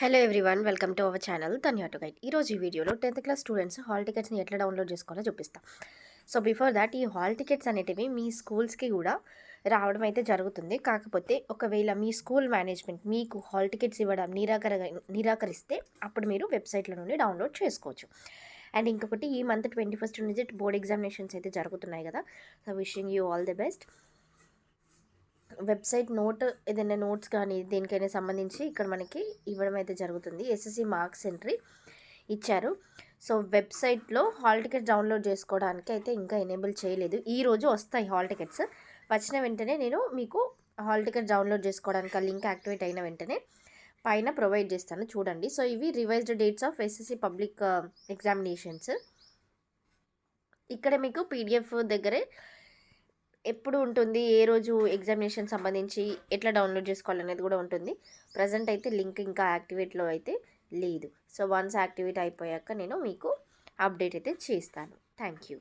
Hello everyone, welcome to our channel Tanya to guide. ఈరోజు ఈ వీడియోలో 10th క్లాస్ స్టూడెంట్స్ హాల్ టికెట్స్ని ఎట్లా డౌన్లోడ్ చేసుకోవాలో చూపిస్తాం. సో బిఫోర్ దాట్, ఈ హాల్ టికెట్స్ అనేటివి మీ స్కూల్స్కి కూడా రావడం అయితే జరుగుతుంది. కాకపోతే ఒకవేళ మీ స్కూల్ మేనేజ్మెంట్ మీకు హాల్ టికెట్స్ ఇవ్వడం నిరాకరిస్తే అప్పుడు మీరు వెబ్సైట్ల నుండి డౌన్లోడ్ చేసుకోవచ్చు. అండ్ ఇంకొకటి, ఈ మంత్ 21st నుంచి బోర్డ్ ఎగ్జామినేషన్స్ అయితే జరుగుతున్నాయి కదా. So wishing you all the best. Website ఏదైనా నోట్స్ కానీ దేనికైనా సంబంధించి ఇక్కడ మనకి ఇవ్వడం అయితే జరుగుతుంది. ఎస్ఎస్సి మార్క్స్ ఎంట్రీ ఇచ్చారు. సో వెబ్సైట్లో హాల్ టికెట్స్ డౌన్లోడ్ చేసుకోవడానికి అయితే ఇంకా ఎనేబుల్ చేయలేదు. ఈరోజు వస్తాయి హాల్ టికెట్స్. వచ్చిన వెంటనే నేను మీకు హాల్ టికెట్ డౌన్లోడ్ చేసుకోవడానికి ఆ లింక్ యాక్టివేట్ అయిన వెంటనే పైన ప్రొవైడ్ చేస్తాను, చూడండి. సో ఇవి revised dates of SSC public examinations. ఇక్కడ మీకు పీడిఎఫ్ దగ్గరే ఎప్పుడు ఉంటుంది, ఏ రోజు ఎగ్జామినేషన్ సంబంధించి ఎట్లా డౌన్లోడ్ చేసుకోవాలనేది కూడా ఉంటుంది. ప్రజెంట్ అయితే లింక్ ఇంకా యాక్టివేట్లో అయితే లేదు. సో వన్స్ యాక్టివేట్ అయిపోయాక నేను మీకు అప్డేట్ అయితే చేస్తాను. Thank you.